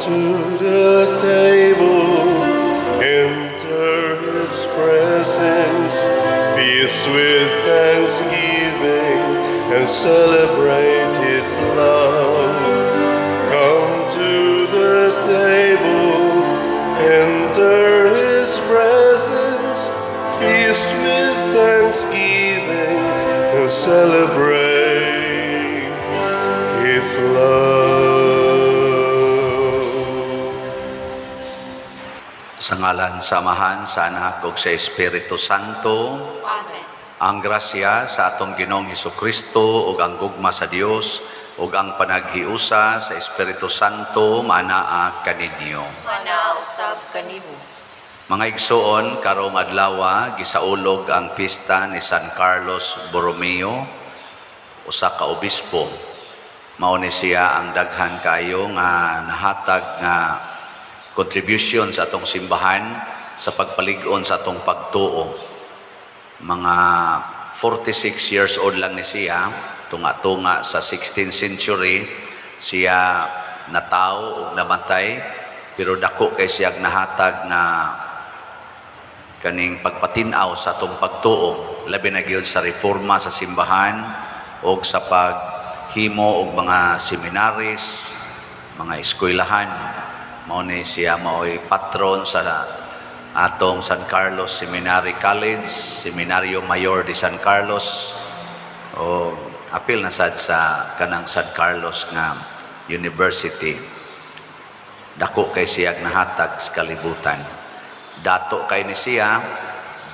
to the table, enter His presence, feast with thanksgiving, and celebrate His love. Come to the table, enter His presence, feast with thanksgiving, and celebrate His love. Sa ngalan sa Amahan, sa Anak, ug sa Espiritu Santo. Amen. Ang grasya sa atong Ginoong Hesukristo ug ang gugma sa Dios ug ang panaghiusa sa Espiritu Santo maanaa kaninyo. Manausab kanimo. Mga igsoon, karong adlaw gisaulog ang pista ni San Carlos Borromeo, usa ka obispo. Mao ni siya ang daghan kaayo nga nahatag nga contribution sa atong simbahan sa pagpalig-on sa atong pagtuo. Mga 46 years old lang ni siya, tunga-tunga sa 16th century, siya nataw o namatay, pero dako kay siya nahatag na kaning pagpatinaw sa atong pagtuo, labi na gyud sa reforma sa simbahan o sa paghimo og mga seminaries, mga eskwelahan. Mao ni siya mao'y patron sa atong San Carlos Seminary College, Seminario Mayor de San Carlos, o apil na sad sa kanang San Carlos nga University. Dako kay siya nahatag sa kalibutan. Dato kay ni siya,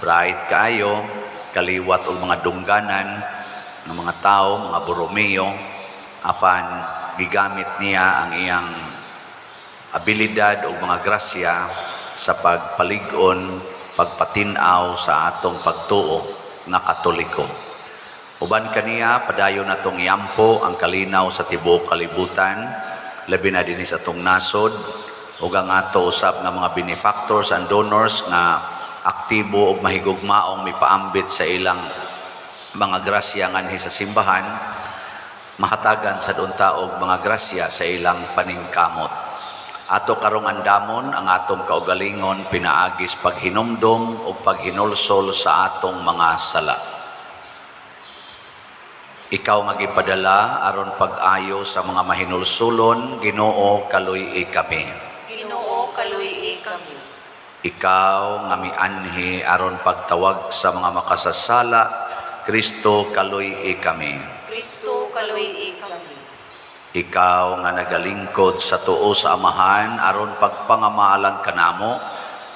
bright kaayo, kaliwat og mga dungganan ng mga tao, mga Borromeo, apan gigamit niya ang iyang abilidad o mga grasya sa pagpalig-on, pagpatinaw sa atong pagtuo nga Katoliko. Uban kaniya, padayon natong iampo ang kalinaw sa tibuok kalibutan, labi na dinhi sa atong nasod, ug ang ato usab nga mga benefactors and donors nga aktibo ug mahigugmaong mipaambit sa ilang mga grasya nganhi sa simbahan, mahatagan sa unta og mga grasya sa ilang paningkamot. Ato karong andamon ang atong kaugalingon pinaagis paghinumdom o paghinulsol sa atong mga sala. Ikaw nga gipadala aron pag-ayo sa mga mahinulsulon, Ginoo kaluy-i kami. Ginoo kaluy-i kami. Ikaw nga mianhi aron pagtawag sa mga makasasala, Kristo kaluy-i kami. Kristo kaluy-i kami. Ikaw nga nagalingkod sa tuo sa Amahan aron pagpangamaalang kanamo,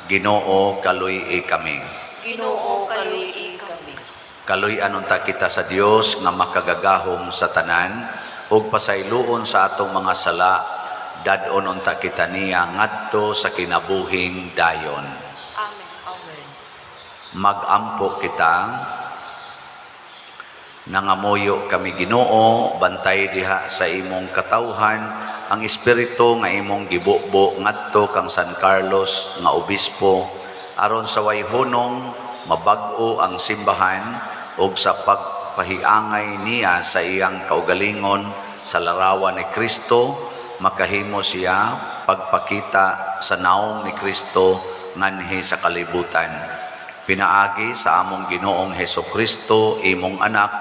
Ginoo kaluy-i kami. Ginoo kaluy-i kami. Kaluy-an unta kita sa Dios nga makagagahom sa tanan ug pasayloon sa atong mga sala, dadon unta kita niya ngadto sa kinabuhing dayon. Amen. Amen. Magampo kita, nangamuyo kami Ginoo, bantay diha sa imong katawhan ang espiritu nga imong gibubo ngadto kang San Carlos nga obispo aron sa wayhunong mabag-o ang simbahan ug sa pagpahiangay niya sa iyang kaugalingon sa larawan ni Kristo, makahimo siya pagpakita sa naong ni Kristo nganhi sa kalibutan. Pinaagi sa among Ginoong Hesukristo, imong anak,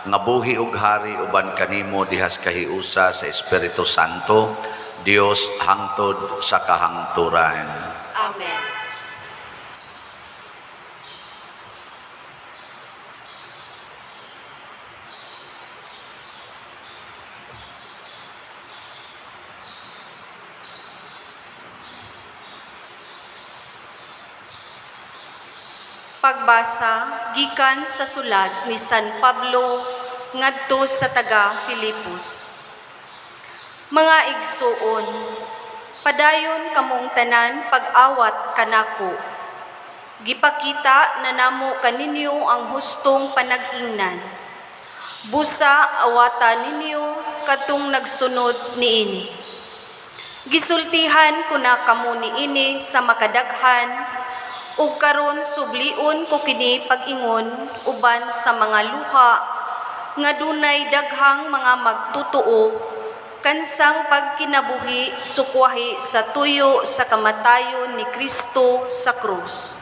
nga buhi ug hari uban kanimo dihas kahiusa sa Espiritu Santo, Dios hangtod sa kahangturan. Amen. Pagbasa gikan sa sulat ni San Pablo ngadto sa taga Filipos. Mga igsuon, padayon kamong tanan pag-awat kanako. Gipakita na namo kaninyo ang hustong panag-ingnan. Busa awatan ninyo katong nagsunod niini. Gisultihan ko na kamo niini sa makadaghan ug karon sublion ko kini pag-ingon uban sa mga luha nga dunay daghang mga magtutuo kansang pagkinabuhi sukwahi sa tuyo sa kamatayon ni Kristo sa krus.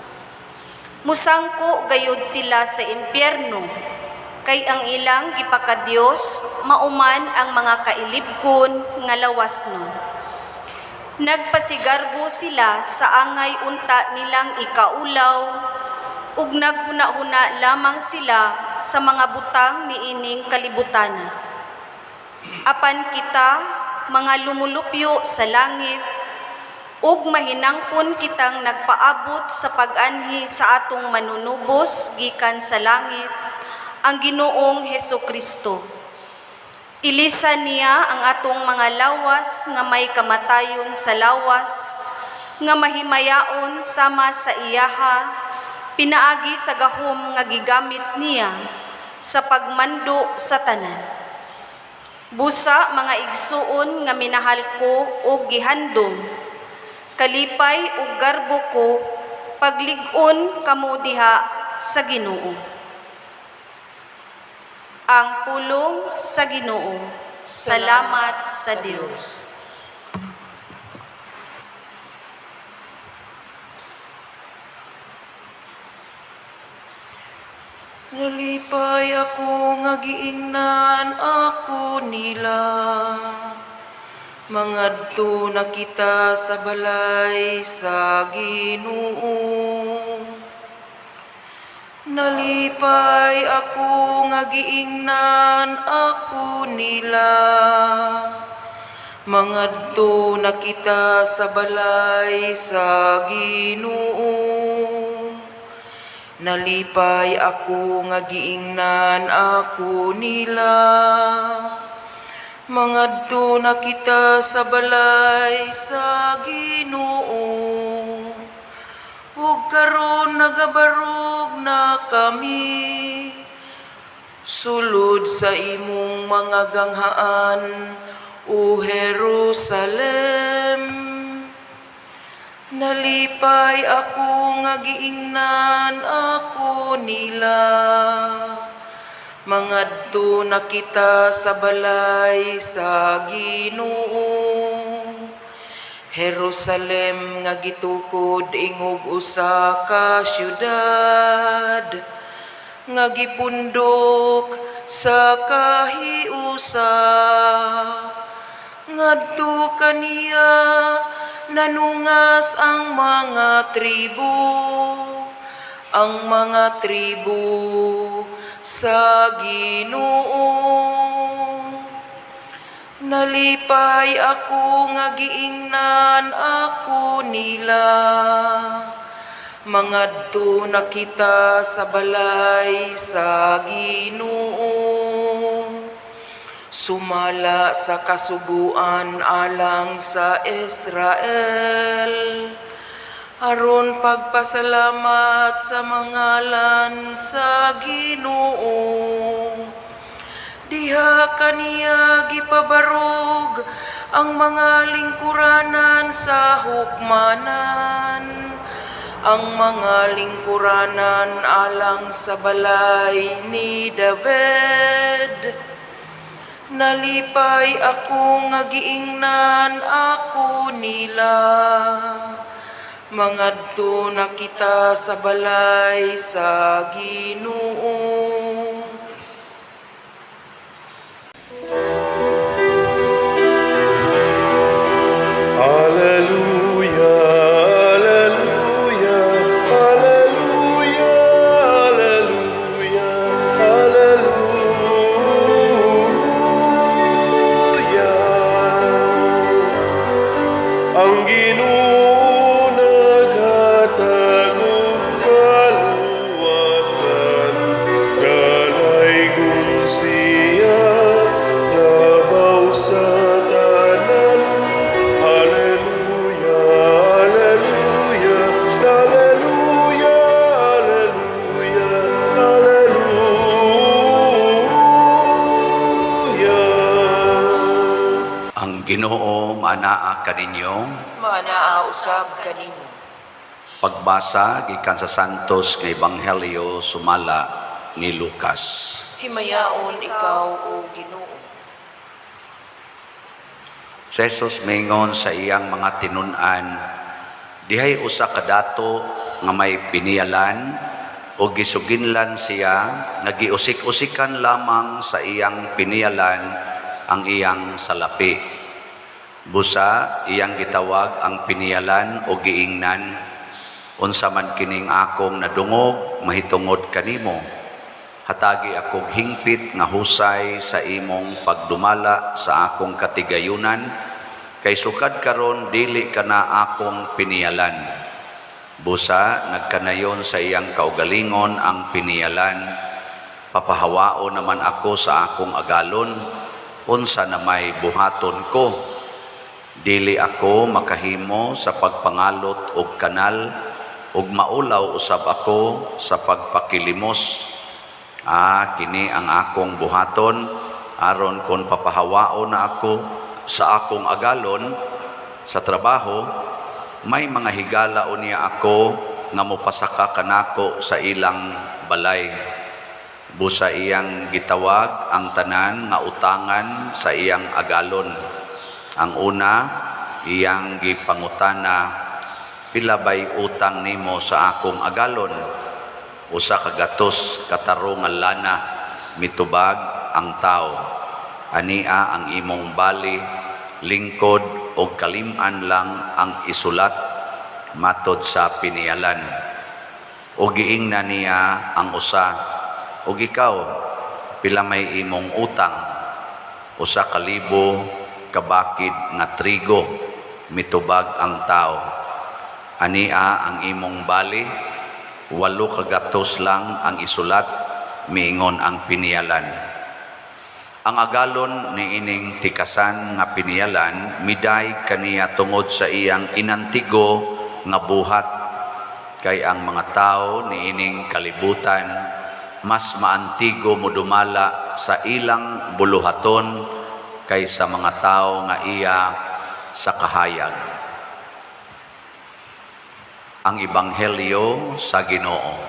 Musangko gayud sila sa impyerno, kay ang ilang ipakadyos mauman ang mga kailibkon nga lawas nun. Nagpasigarbo sila sa angay unta nilang ikaulaw, ug naghuna-huna lamang sila sa mga butang niining kalibutana. Apan kita, mga lumulupyo sa langit, ug mahinangpon kitang nagpaabot sa pag-anhi sa atong manunubos gikan sa langit, ang Ginoong Hesukristo. Ilisan niya ang atong mga lawas nga may kamatayon sa lawas, nga mahimayaon sama sa iyaha, pinaagi sa gahom nga gigamit niya sa pagmando sa tanan. Busa mga igsuon nga minahal ko o gihandom, kalipay ug garbo ko, paglig-on kamo diha sa Ginoo. Ang pulong sa Ginoo. Salamat sa Dios. Nalipay ako nga giingnan ako nila, mangadto na kita sa balay sa Ginoo. Nalipay ako nga giingnan ako nila, mangadto na kita sa balay sa Ginoo. Nalipay ako nga giingnan ako nila, mangadto na kita sa balay sa Ginoo. Ug karon nagabarog na kami, sulod sa imong mga ganghaan, o Jerusalem. Nalipay ako nga giingnan ako nila, mangadto na kita sa balay sa Ginoo. Jerusalem nga gitukod ingog usa ka syudad, nga gipundok sa kahiusa. Ngadto kaniya nanungas ang mga tribo sa Ginoo. Nalipay ako nga giingnan ako nila, mangadto na kita sa balay sa Ginoo. Sumala sa kasuguan alang sa Israel, aron pagpasalamat sa mangalan sa Ginoo. Diha kaniya gipabarog ang mga lingkuranan sa hukmanan, ang mga lingkuranan alang sa balay ni David. Nalipay ako nga giingnan ako nila, mangadto na kita sa balay sa Ginoo. Alleluia, alleluia, alleluia, alleluia, alleluia. Ang Ginoo naghatag og kaluwasan, dalaygon siya labaw sa tanan. Alleluia, alleluia, alleluia, alleluia, alleluia. Ang Ginoo manaa kaninyo. Manaa usab kanimo. Pagbasa gikan sa Santos nga Ebanghelyo sumala ni Lucas. Himayaon ikaw o Ginoo. Si Jesus maingon sa iyang mga tinun-an, dihay usa ka dato nga may pinialan o gisuginlan siya nga giusik-usikan lamang sa iyang pinialan ang iyang salapi. Busa iyang gitawag ang pinialan o giingnan, unsa man kining akong nadungog mahitungod kanimo. Hatagi akong hingpit nga husay sa imong pagdumala sa akong katigayunan, kay sukad karon dili kana akong pinialan. Busa nagkanayon sa iyang kaugalingon ang pinialan, papahawao naman ako sa akong agalon, unsa na may buhaton ko. Dili ako makahimo sa pagpangalot og kanal, ug maulaw usab ako sa pagpakilimos. Kini ang akong buhaton, aron kon papahawao na ako sa akong agalon sa trabaho, may mga higala unya ako nga mopasaka kanako sa ilang balay. Busa iyang gitawag ang tanan nga utangan sa iyang agalon. Ang una, iyang gipangutana, pila bay utang nimo sa akong agalon? Usa ka gatos kataro nga lana, mitubag ang tao. Ania ang imong bali, lingkod o kalim-an lang ang isulat matod sa pinialan. O giingna niya ang usa, o ikaw, pila may imong utang? Usa ka libo kabakid nga trigo, mitubag ang tao. Ania ang imong bali, 8 ka gatos lang ang isulat, miingon ang pinialan. Ang agalon ni ining tikasan nga pinialan, miday kaniya tungod sa iyang inantigo nga buhat. Kay ang mga tao ni ining kalibutan, mas maantigo modumala sa ilang buluhaton kaysa mga tao nga iya sa kahayag. Ang Ebanghelyo sa Ginoo.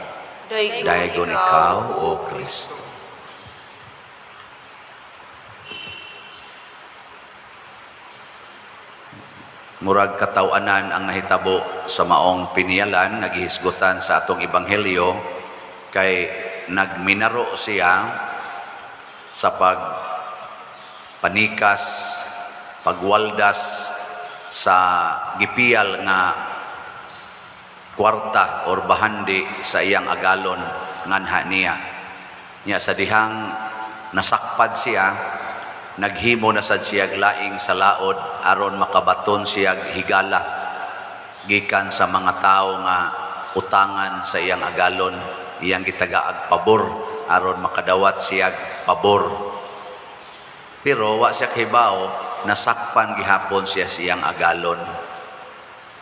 Dayon ikaw, O Kristo. Murag katawanan ang nahitabo sa maong pinialan, nagihisgutan sa atong Ebanghelyo, kay nagminaro siya sa pagpanikas, pagwaldas sa gipiyal nga kwarta or bahandi sa iyang agalon nganha niya. Nya sa dihang nasakpad siya, naghimo na sad siya laing sa laod aron makabaton siya higala gikan sa mga tao nga utangan sa iyang agalon. Iyang gitagaag pabor aron makadawat siya pabor. Pero wa siya hibaw, nasakpan gihapon siya siyang agalon.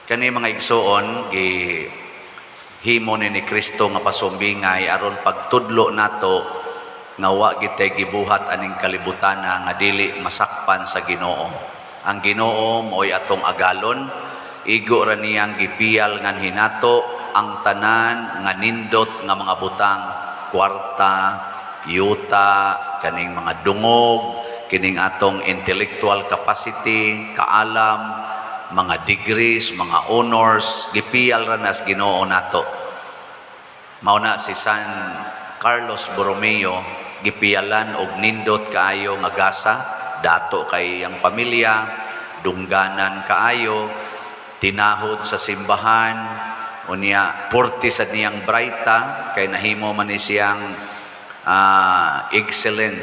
Kani mga igsoon, gihimo ni Kristo nga pasumbingay aron pagtudlo nato nga wa gitay gibuhat aning kalibutana nga dili masakpan sa Ginoo. Ang Ginoo mo'y atong agalon, igo ra niyang gipiyal ngan hinato ang tanan nga nindot nga mga butang, kwarta, yuta, kaning mga dungog, kining atong intellectual capacity, kaalam, mga degrees, mga honors, gipiyal ra nas Ginoo nato. Mao na si San Carlos Borromeo, gipiyalan og nindot kaayo nga gasa, dato kay iyang pamilya, dungganan kaayo, tinahod sa simbahan, unya porti sa niyang braita, kay nahimo man ni siyang excellent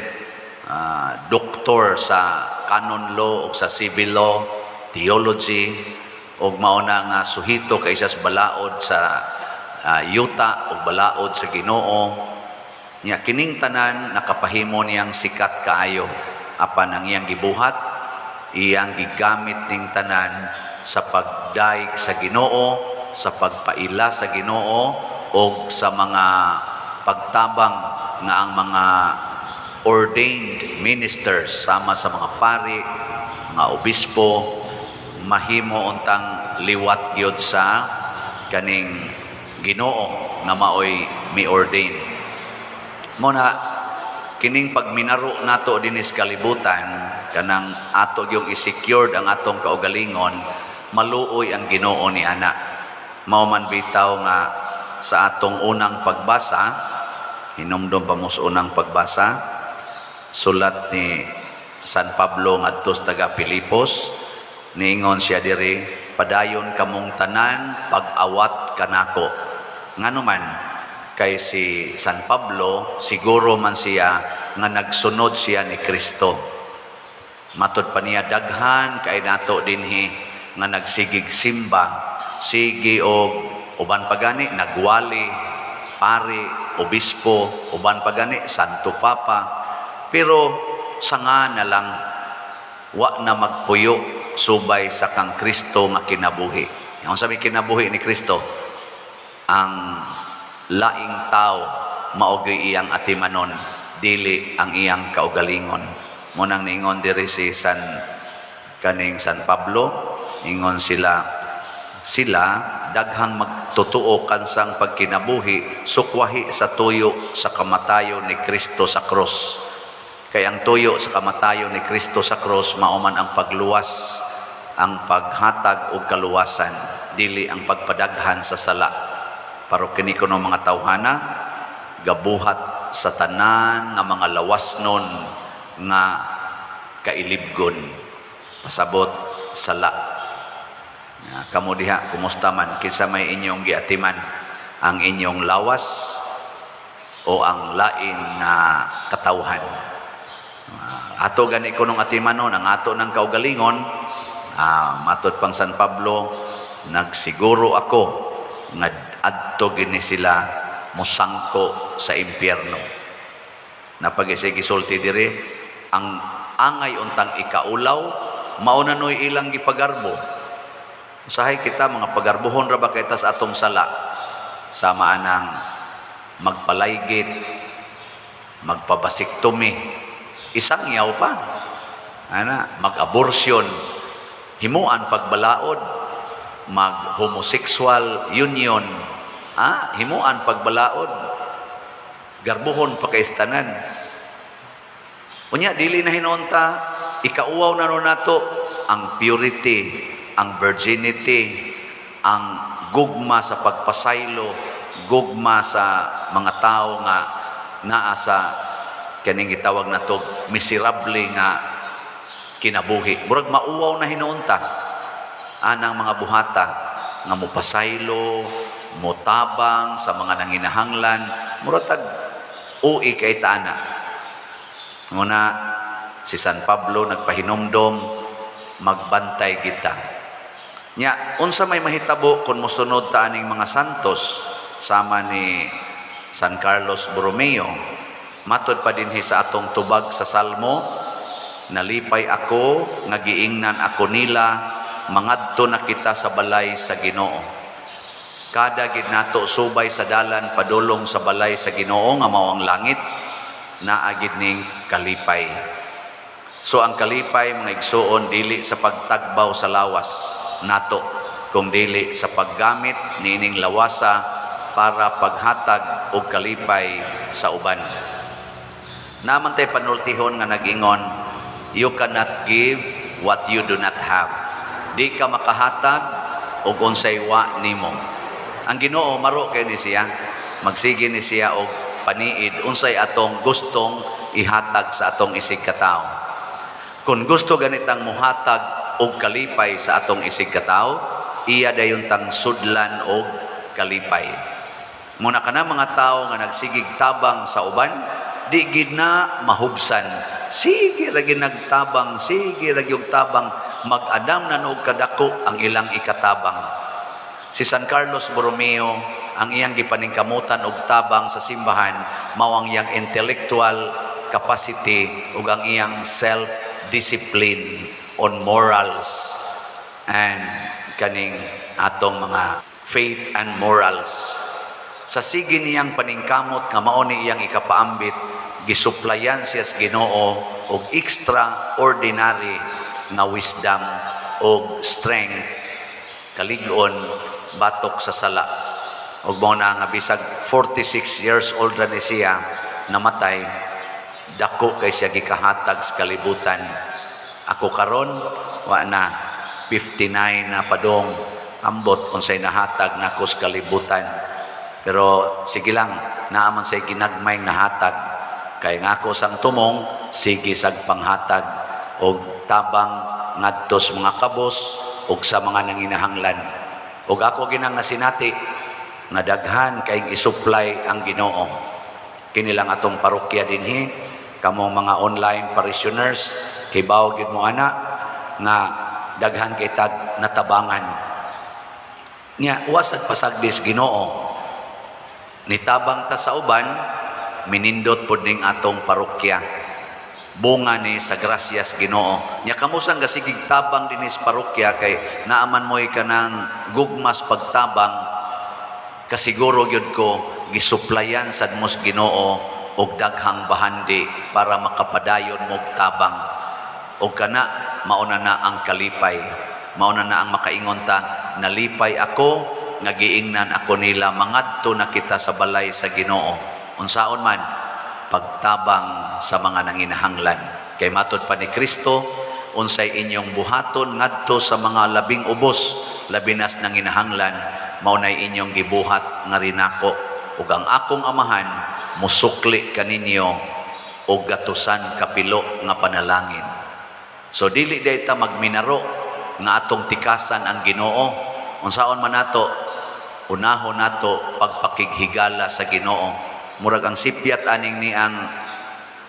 doktor sa canon law o sa civil law, theology, o mauna nga suhito kaysa sa balaod sa yuta o balaod sa Ginoo. Nya kining tanan nakapahimo niyang sikat kaayo, apan ang iyang gibuhat, iyang gigamit ning tanan sa pagdaig sa Ginoo, sa pagpaila sa Ginoo, o sa mga pagtabang nga ang mga ordained ministers sama sa mga pari, mga obispo, mahimo untang liwat gyud sa kaning Ginoo nga maoy mi-ordain. Muna kining pagminaro nato dinis kalibutan, kanang ato yung i-secured ang atong kaugalingon, maluoy ang Ginoo ni ana. Mao man bitaw nga sa atong unang pagbasa, hinumdum pa mo sa unang pagbasa, sulat ni San Pablo ngadto sa taga Pilipos, niingon siya diri, padayon kamong tanan pag-awat kanako. Ngano man kay si San Pablo siguro man siya nga nagsunod siya ni Kristo. Matud pa niya daghan kay nato dinhi nga nagsigig simba, sige og uban pagani nagwali, pari, obispo, uban pagani Santo Papa. Pero sanga na lang wa na magpuyo subay sa kang Kristo nga kinabuhi. Ang sabi kinabuhi ni Kristo, ang laing tao maogi iyang atimanon, dili ang iyang kaugalingon. Munang niingon diri si San Pablo, ingon sila daghang magtutuo kansang pagkinabuhi sukwahi sa tuyo sa kamatayo ni Kristo sa krus. Kay ang tuyo sa kamatayo ni Kristo sa krus mauman ang pagluwas, ang paghatag og kaluwasan, dili ang pagpadaghan sa sala. Pero kini kuno mga tawhana gabuhat sa tanan nga mga lawasnon nga kailibgon pasabot sala. Kamo diha kumusta man, kinsa may inyong giatiman, ang inyong lawas o ang lain nga katawhan. Ato gani kunong atimanon ang ato ng kaugalingon. Matod pang San Pablo, nagsiguro ako nga adto gini sila musangko sa impyerno. Napag-isigisulti diri, ang angay untang ikaulaw, maunanoy ilang gipagarbo. Usahay kita, mga pagarbuhon ra ba kita sa atong sala? Sama anang magpalaygit, magpabasiktomi, isang yaw pa. Mag-abortion, himuan pagbalaod, mag-homosexual union, himuan pagbalaod, garbuhon pakaistanan. Unya, dili na hinunta, ikauwaw na nun nato ang purity, ang virginity, ang gugma sa pagpasaylo, gugma sa mga tao nga naa sa kaning gitawag na to miserable nga kinabuhi. Murag mauwaw na hinuunta anang mga buhata nga mupasaylo, motabang sa mga nanginahanglan, muratag ui kay taana. Muna si San Pablo nagpahinumdom, magbantay kita. Nya, unsa may mahitabo kung musunod ta aning mga santos sama ni San Carlos Borromeo. Matod pa dinhi sa atong tubag sa Salmo, nalipay ako, nagiingnan ako nila, mangadto na kita sa balay sa Ginoo. Kada gid nato subay sa dalan padulong sa balay sa Ginoo nga mao ang langit, naagid ning kalipay. So ang kalipay mga igsuon dili sa pagtagbaw sa lawas nato, kung dili sa paggamit niining lawasa para paghatag og kalipay sa uban. Naman tay panultihon nga nagingon, you cannot give what you do not have. Di ka makahatag og unsay wa nimo. Ang Ginoo maro kay ni siya, magsige ni siya og paniid unsay atong gustong ihatag sa atong isig ka tawo. Kung gusto ganitang muhatag og kalipay sa atong isig ka tawo, iya dayon tang sudlan og kalipay. Muna kana mga tawo nga nagsigig tabang sa uban, di gid na mahubsan. Sige lagi nagtabang, sige lagi og tabang, mag-adam na og kadako ang ilang ikatabang. Si San Carlos Borromeo, ang iyang gipaningkamutan og tabang sa simbahan, mao ang iyang intellectual capacity ug ang iyang self-discipline on morals and kaning atong mga faith and morals. Sa sige niyang paningkamot nga mao ni iyang ikapaambit, gisuplayan siya sa Ginoo og extraordinary nga wisdom og strength, kalig-on batok sa sala. Og mao na nga bisag 46 years old na ni siya namatay, dako kay siya gikahatag sa kalibutan Ako karon wa na 59 na padong ambot unsay nahatag nako sa kalibutan. Pero sige lang, naaman say ginagmayng nahatag. Kay nga ako sang tumong, sige sag panghatag og tabang ngadto sa mga kabos ug sa mga nanginahanglan. Ug ako ginang nasinati nga daghan kay isupply ang Ginoo. Kini lang atong parokya dinhi, kamong mga online parishioners, kay bawo gid mo ana nga daghan kay tag natabangan. Nya wasad pasagdis Ginoo. Nitabang ta sa uban, minindot pod ning atong parokya. Bunga ni sa grasyas Ginoo. Nya kamusang gasigig tabang dinhi sa parokya kay naaman moy kanang gugmas pagtabang, kasiguro gyud ko gisuplayan sad mos Ginoo og daghang bahandi para makapadayon mo tabang. Og kana mauna na ang kalipay, mauna na ang makaingon ta, nalipay ako nga giingnan ako nila mangadto na kita sa balay sa Ginoo. Unsaon man pagtabang sa mga nanginahanglan. Kay matod pa ni Kristo, unsay inyong buhaton ngadto sa mga labing ubos, labinas nanginahanglan, maunay inyong gibuhat nga rinako. Ug ang akong amahan musukli kaninyo og gatusan kapilo nga panalangin. So dili day ta magminaro nga atong tikasan ang Ginoo. Unsaon man nato, unahon nato pagpakighigala sa Ginoo. Murag ang sipyat aning ni ang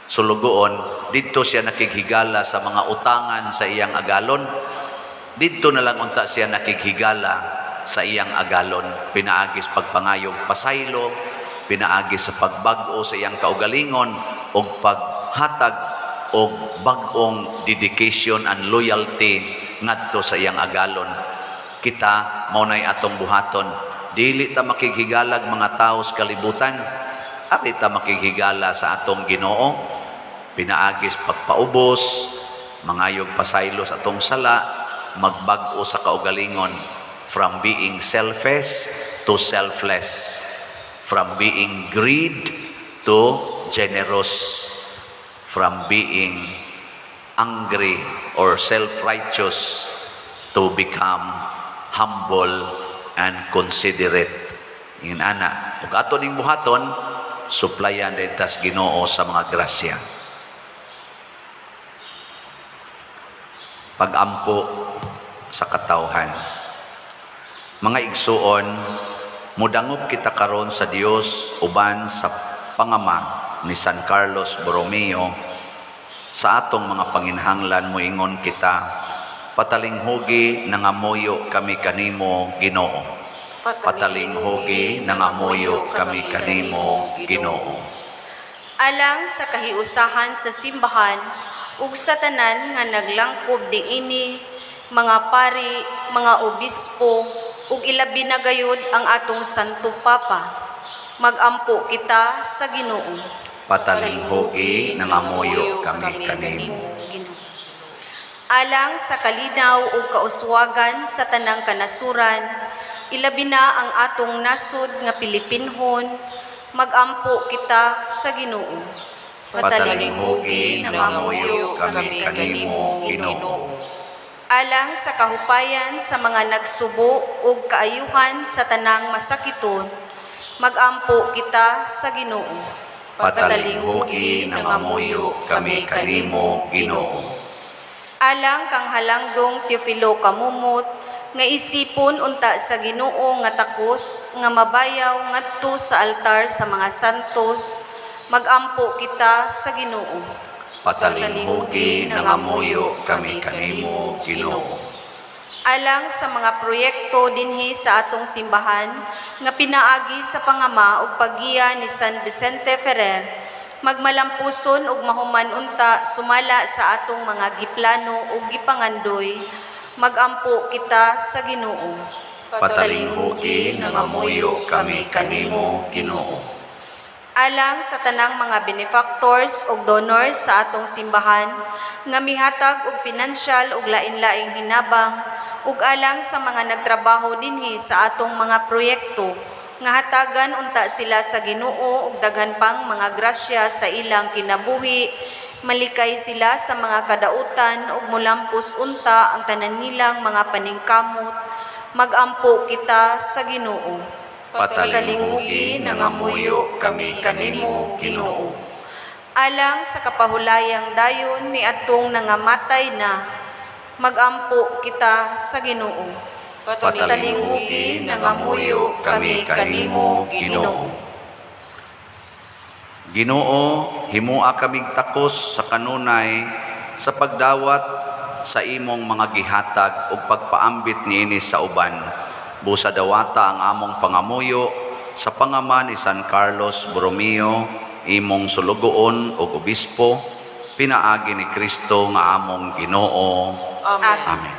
sulugoon, didto siya nakighigala sa mga utangan sa iyang agalon. Didto na lang unta siya nakighigala sa iyang agalon. Pinaagis pagpangayog pasaylo, pinaagis sa pagbag-o sa iyang kaugalingon og paghatag og bag-ong dedication and loyalty ngadto sa iyang agalon. Kita maunay atong buhaton, dili ta makighigalag mga tawo sa kalibutan, ari ta makighigala sa atong Ginoo. Pinaagis pagpaubos, mangayog pasaylo sa atong sala, magbag-o sa kaugalingon, from being selfish to selfless, from being greed to generous, from being angry or self-righteous to become humble and considerate. Ingin ana, ug ato ning buhaton, suplayan detas Ginoo sa mga grasya. Pag-ampo sa katawhan. Mga igsuon, mudangop kita karon sa Dios uban sa pangama ni San Carlos Borromeo. Sa atong mga panginhanglan moingon kita, patalinghugi nangamuyo kami kanimo Ginoo. Patalinghugi nangamuyo kami kanimo Ginoo. Alang sa kahiusahan sa simbahan ug sa tanan nga naglangkob diini, mga pari, mga obispo ug ilabi na gayud ang atong Santo Papa, magampo kita sa Ginoo. Patalinghugi nangamuyo kami kanimo. Alang sa kalinaw ug kauswagan sa tanang kanasuran, ilabi na ang atong nasud nga Pilipinhon, magampo kita sa Ginoo. Patalinghugi nangamuyo kami kanimo Ginoo. Alang sa kahupayan sa mga nagsubo ug kaayuhan sa tanang masakiton, magampo kita sa Ginoo. Patalinghugi nangamuyo kami kanimo Ginoo. Alang kang halangdong Teofilo Kamumot, nga isipon unta sa Ginoo nga takos nga mabayaw ngadto sa altar sa mga santos, magampo kita sa Ginoo. Patalinghugi nangamuyo kami kanimo Ginoo. Alang sa mga proyekto dinhi sa atong simbahan nga pinaagi sa pangama ug paggiya ni San Vicente Ferrer, magmalampuson ug mahuman unta sumala sa atong mga giplano ug gipangandoy, magampo kita sa Ginoo. Patalinghugi nangamuyo kami kanimo Ginoo. Alang sa tanang mga benefactors ug donors sa atong simbahan nga mihatag og financial ug lain-laing hinabang, ug alang sa mga nagtrabaho dinhi sa atong mga proyekto nga hatagan unta sila sa Ginoo ug daghan pang mga grasya sa ilang kinabuhi, Malikay sila sa mga kadautan ug mulampos unta ang tanan nilang mga paningkamot. Magampo kita sa Ginoo. Patalinghugi nangamuyo kami kanimo, Ginoo. Alang sa kapahulayang dayon ni atong nangamatay na, magampo kita sa Ginoo. Patalinghugi nangamuyo kami kanimo, Ginoo. Ginoo, himua kaming takos sa kanunay sa pagdawat sa imong mga gihatag ug pagpaambit niini sa uban. Busa dawata ang among pangamuyo sa pangaman ni San Carlos Borromeo, imong sulugoon ug obispo, pinaagi ni Kristo nga among Ginoo. Amen. Amen.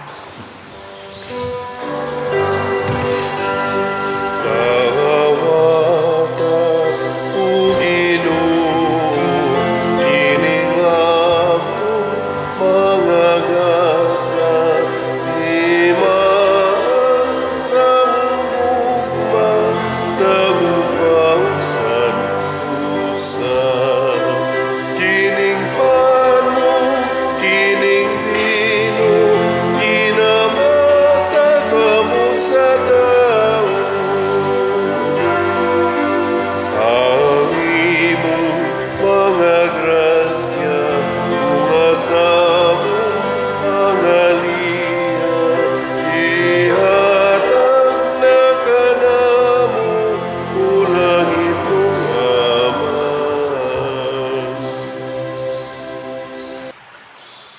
Tawata o Ginoo, kining among mga gasa, di man sa mugma, sa upang santusan. Kining pano, kining vino, ginamasa kamot sa tao. Ang imong mga grasya, bunga sa mga liya, ihatag na kanamo, ulangit ng Ama.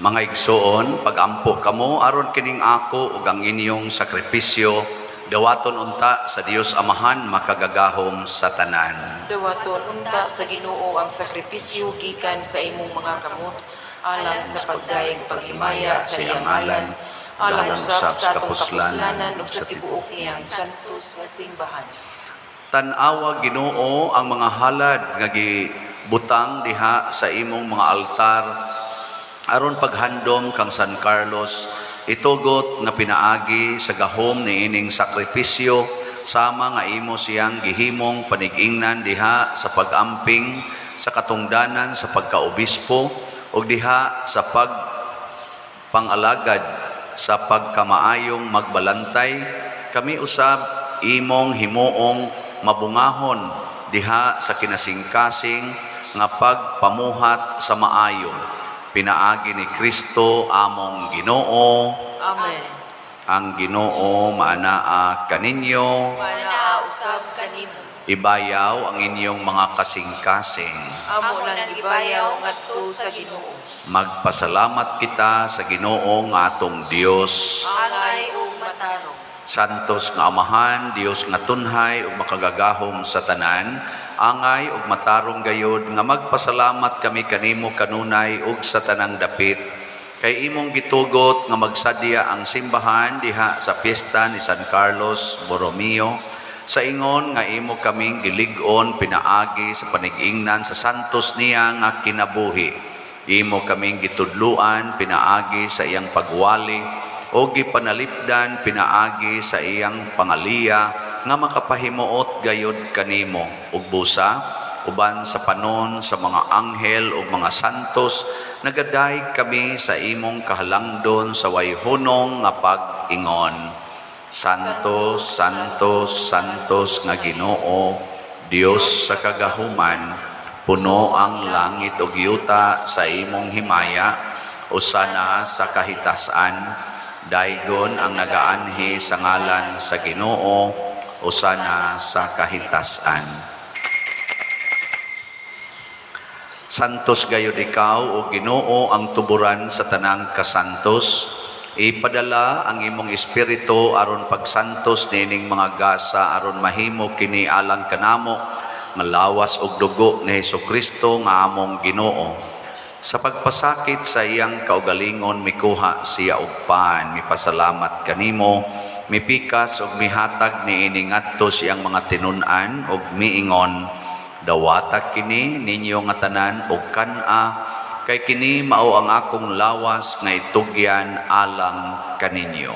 Mga igsoon, pagampo kamo aron kining ako ug ang inyong sakripisyo dawaton unta sa Dios Amahan makagagahom sa tanan. Dawaton unta sa Ginoo ang sakripisyo gikan sa imong mga kamot, alang sa pagdaig paghimaya sa iyang ngalan, alang usab sa atong kapuslanan ug sa tibuok niyang santos nga simbahan. Tan-awa Ginoo ang mga halad nga gibutang diha sa imong mga altar aron paghandom kang San Carlos, itugot nga pinaagi sa gahom ni ining sakripisyo sama nga imo siyang gihimong panigingnan diha sa pag-amping sa katungdanan sa pagkaobispo ug diha sa pagpangalagad sa pagkamaayong magbalantay. Kami usab imong himuong mabungahon diha sa kinasingkasing nga pagpamuhat sa maayo. Pinaagi ni Kristo among Ginoo. Amen. Ang Ginoo maanaa kaninyo. Manaa usab kanimo. Ibayaw ang inyong mga kasing-kasing. Amo nang gibayaw ngadto sa Ginoo. Magpasalamat kita sa Ginoo nga atong Dios. Angay ug matarong. Santos nga Amahan, Dios nga tunhay ug makagagahom sa tanan, angay ug matarong gayod nga magpasalamat kami kanimo kanunay ug sa tanang dapit. Kay imong gitugot nga magsadya ang simbahan diha sa piyesta ni San Carlos Borromeo, sa ingon nga imo kaming gilig-on pinaagi sa panigingnan sa santos niya nga kinabuhi. Imo kaming gitudluan pinaagi sa iyang pagwali o gipanalipdan pinaagi sa iyang pangaliya nga makapahimuot gayod kanimo ug busa uban sa panon sa mga anghel ug mga santos nagadaig kami sa imong kahalangdon sa wayhunong nga pag-ingon. Santos, Santos, Santos nga Ginoo, Dios sa kagahuman, puno ang langit ug yuta sa imong himaya, usana sa kahitasan. Daigon ang nagaanhi sa ngalan sa Ginoo, usana sa kahitasan. Santos gayud ikaw o Ginoo ang tuburan sa tanang kasantos. Ipadala ang imong espiritu aron pagsantos nining mga gasa aron mahimo kini alang kanamo nga lawas ug dugo ni Hesukristo nga among Ginoo. Sa pagpasakit sa iyang kaugalingon mikuha siya og pan, mipasalamat kanimo, mipikas ug mihatag niini ngadto siyang mga tinun-an ug miingon, dawata kini ninyo nga tanan ug kan-a, kay kini mao ang akong lawas nga itugyan alang kaninyo.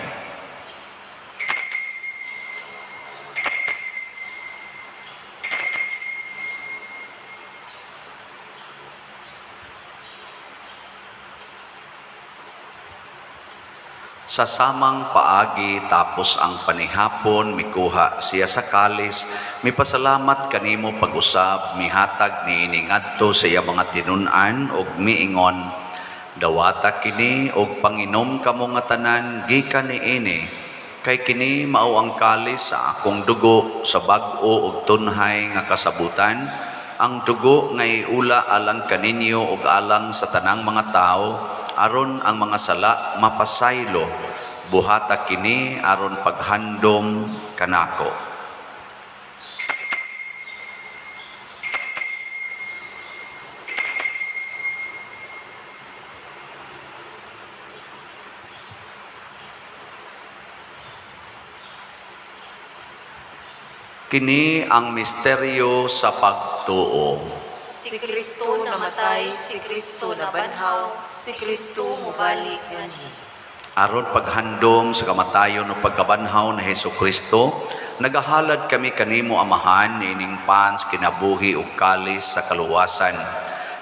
Sa samang paagi tapos ang panihapon, mikuha siya sa kalis, mipasalamat kanimo pag-usab, mihatag ni iningadto sa iya mga tinunan og miingon, dawata kini og panginom kamo nga tanan gikan niini, kay kini mao ang kalis sa akong dugo sa bag-o ug tunhay nga kasabutan, ang dugo nga iula alang kaninyo ug alang sa tanang mga tao, aron ang mga sala mapasaylo, buhata kini aron paghandom kanako. Kini ang misteryo sa pagtuo. Si Kristo namatay, si Kristo nabanhaw, si Kristo mubalik ganhi. Aron paghandom sa kamatayon o pagkabanhaw na Hesukristo, nagahalad kami kanimo amahan nining pans kinabuhi ug kalis sa kaluwasan.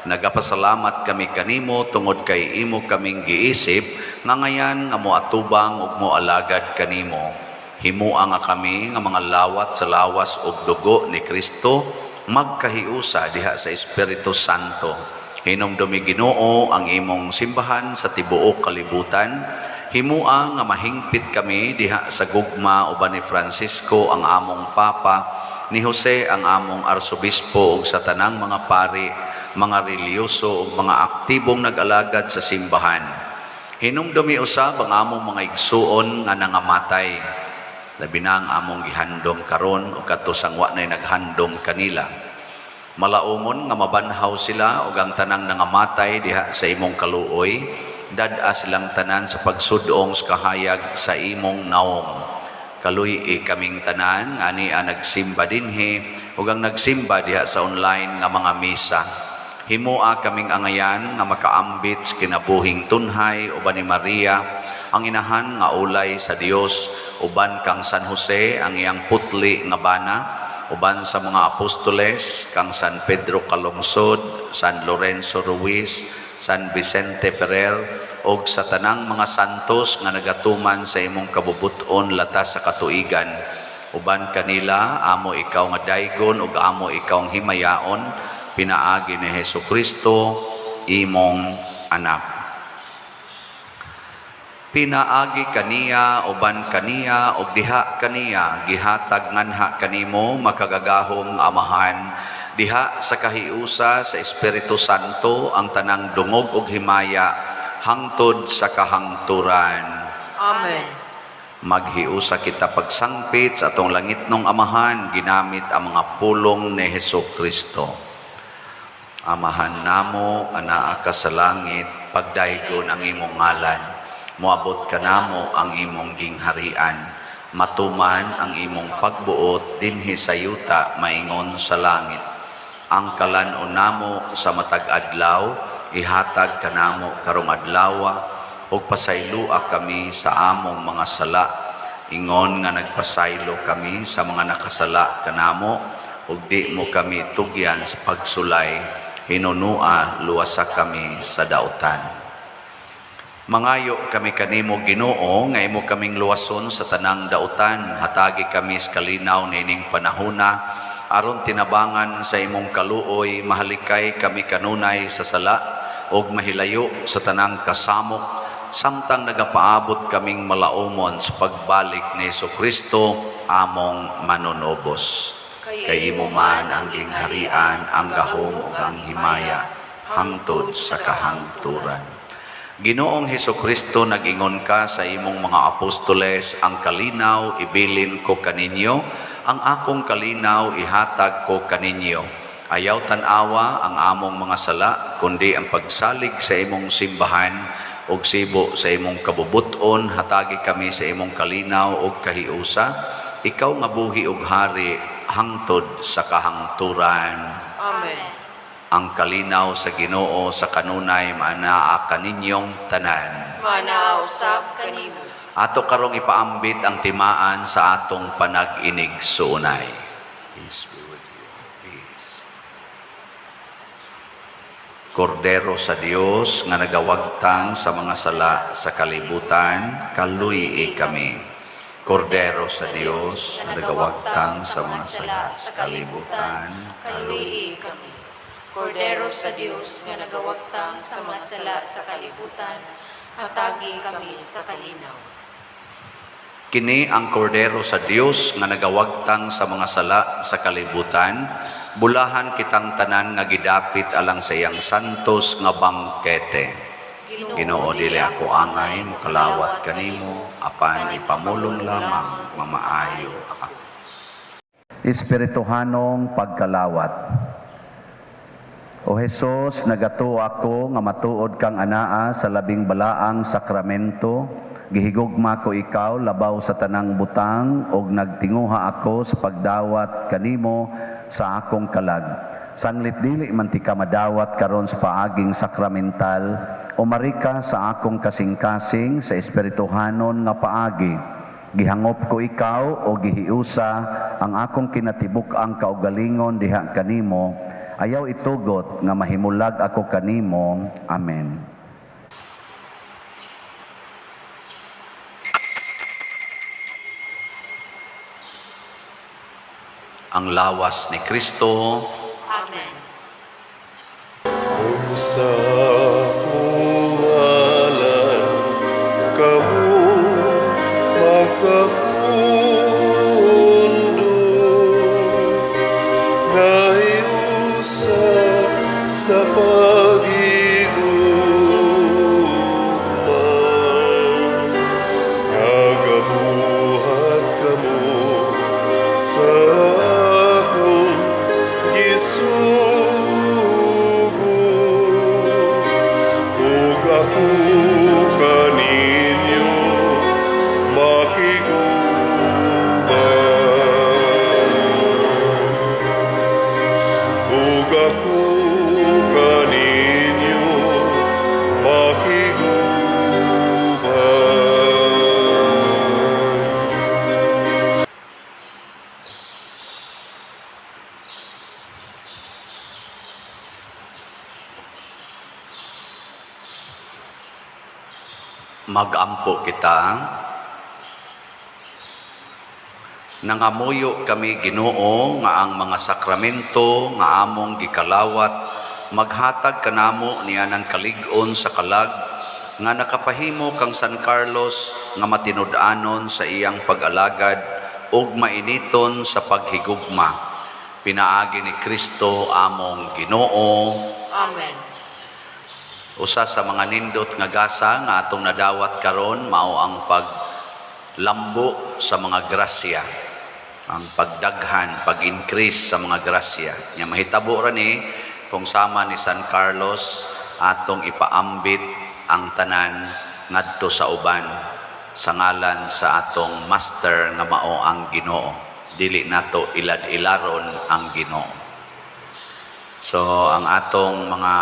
Nagapasalamat kami kanimo tungod kay imo kaming giisip nga ngayan nga moatubang ug moalagad kanimo. Himuang nga kami nga mga lawat sa lawas ug dugo ni Kristo magkahiusa diha sa Espiritu Santo. Hinumdumi Ginoo ang imong simbahan sa tibuok kalibutan. Himuang nga mahingpit kami diha sa gugma uban ni Francisco ang among Papa, ni Jose ang among Arsobispo ug sa tanang mga pari, mga reliyoso ug mga aktibong nag-alagad sa simbahan. Hinumdumi usab ang among mga igsuon nga nangamatay. Labi na ang among gihandom karon o katusang wa na'y naghandom kanila. Malaumon nga mabanhaw sila o ang tanang nangamatay diha sa imong kaluoy, dad-a silang tanan sa pagsudong sa kahayag sa imong naong. Kaluy kaming tanan, ani nagsimba dinhi, o ang nagsimba diha sa online nga mga misa. Himua kaming angayan nga makaambit sa kinabuhing tunhay uban ni Maria, ang inahan nga ulay sa Dios, uban kang San Jose ang iyang putli nga bana, uban sa mga apostoles kang San Pedro Calungsod, San Lorenzo Ruiz, San Vicente Ferrer, og sa tanang mga santos nga nagatuman sa imong kabubuton latas sa katuigan. Uban kanila amo ikaw nga daygon ug amo ikaw ang himayaon, pinaagi ni Hesukristo imong anak. Pinaagi kaniya, uban kaniya, ug diha kaniya, gihatag nganha kanimo makagagahom amahan, diha sa kahiusa sa Espiritu Santo ang tanang dungog ug himaya, hangtod sa kahangturan. Amen. Maghiusa kita pagsangpit sa atong langitnong amahan, ginamit ang mga pulong ni Hesukristo. Amahan namo, anaa ka sa langit, pagdaygon ang imong ngalan. Moabot ka namo ang imong gingharian, matuman ang imong pagbuot dinhi sa yuta maingon sa langit. Ang kalan-on namo sa matag adlaw, ihatag kanamo karong adlawa, ug pasaylua kami sa among mga sala. Ingon nga nagpasaylo kami sa mga nakasala kanamo, ug di mo kami tugyan sa pagsulay, hinunua luwasa kami sa dautan. Mangayo kami kanimo Ginoo nga imo kaming luwason sa tanang dautan, hatagi kami sa kalinaw nining panahona, aron tinabangan sa imong kaluoy, mahalikay kami kanunay sa sala ug mahilayo sa tanang kasamok, samtang nagapaabot kaming malaumon sa pagbalik ni Hesukristo among manunobos. Kay imo man ang gingharian, ang gahom ug ang himaya, hangtod sa kahangturan. Ginoong Hesukristo, nag-ingon ka sa imong mga apostoles, ang kalinaw ibilin ko kaninyo, ang akong kalinaw ihatag ko kaninyo. Ayaw tanawa ang among mga sala, kundi ang pagsalig sa imong simbahan, ug sibo sa imong kabubuton, hatagi kami sa imong kalinaw ug kahiusa, ikaw nga buhi ug hari, hangtod sa kahangturan. Amen. Ang kalinaw sa Ginoo sa kanunay maanaa kaninyong tanan. Manaa usab kanimo. Ato karong ipaambit ang timaan sa atong panag-inig suunay. Peace be with you. Peace. Kordero sa Dios nga nagawagtang sa mga sala sa kalibutan, kaluyi kami. Kordero sa Dios nga nagawagtang sa mga sala sa kalibutan, Kaluyi kami. Kordero sa Dios nga nagawagtang sa mga sala sa kalibutan, hatagi kami sa kalinaw. Kini ang kordero sa Dios nga nagawagtang sa mga sala sa kalibutan, bulahan kitang tanan nga gidapit alang sa iyang santos nga bangkete. Ginoo, dili ako angay mokalawat kanimo, apan ipamulong lamang mamaayo ako. Espirituhanong pagkalawat. O Jesus, nagato ako nga matuod kang anaa sa labing balaang sakramento. Gihigugma ko ikaw labaw sa tanang butang og nagtinguha ako sa pagdawat kanimo sa akong kalag. Sanglit dili man ti ka madawat karon sa paaging sakramental, umarika sa akong kasing-kasing sa espirituhanon nga paagi. Gihangop ko ikaw o gihiusa ang akong kinatibuk-ang kaugalingon diha kanimo. Ayaw itugot nga mahimulag ako kanimo. Amen. Ang lawas ni Kristo. Amen. Kung sa kungalan kamu makapundo, naiusa sa pagigugma, nagabuhat kamo sa akong gisugo, ug ako kaninyo makiguban, ug ako kaninyo makiguban. Magampo kita. Nangamuyo kami Ginoo nga ang mga sakramento nga among gikalawat maghatag kanamo niya ng kalig-on sa kalag nga nakapahimo kang San Carlos nga matinud-anon sa iyang pag-alagad ug mainiton sa paghigugma. Pinaagi ni Kristo among Ginoo. Amen. Usa sa mga nindot nga gasa nga atong nadawat karon mao ang paglambo sa mga grasya, ang pagdaghan, pag-increase sa mga grasya. Nya mahitabo ra ni kung sama ni San Carlos atong ipaambit ang tanan ngadto sa uban sa ngalan sa atong master nga mao ang Ginoo. Dili nato ilad-ilaron ang Ginoo. So ang atong mga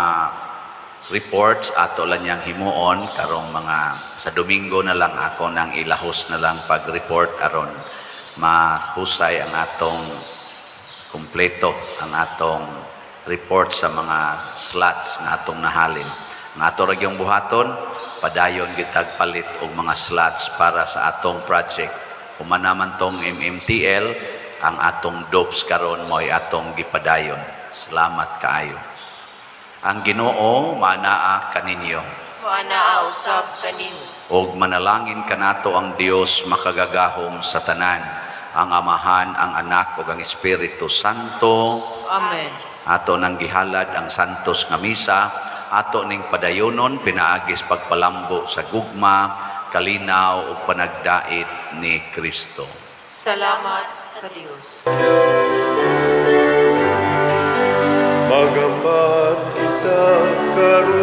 reports ato lang yang himuon karong mga sa Domingo na lang ako nang ilahos na lang pag-report aron mahusay ang atong kumpleto ang atong report sa mga slots nga atong nahalin. Nga ato ra gyung buhaton, padayon gitag palit og mga slots para sa atong project. Humanaman tong MMTL, ang atong DOPS karon mo'y atong gipadayon. Salamat kaayo. Ang Ginoo manaa kaninyo. Maanaa usab kanimo. Og manalangin kanato ang Dios makagagahom sa tanan, ang Amahan, ang Anak ug ang Espiritu Santo. Amen. Ato nang gihalad ang santos nga misa, ato ning padayonon pinaagis pagpalambo sa gugma, kalinaw ug panagdait ni Kristo. Salamat sa Dios. Magambat kita karon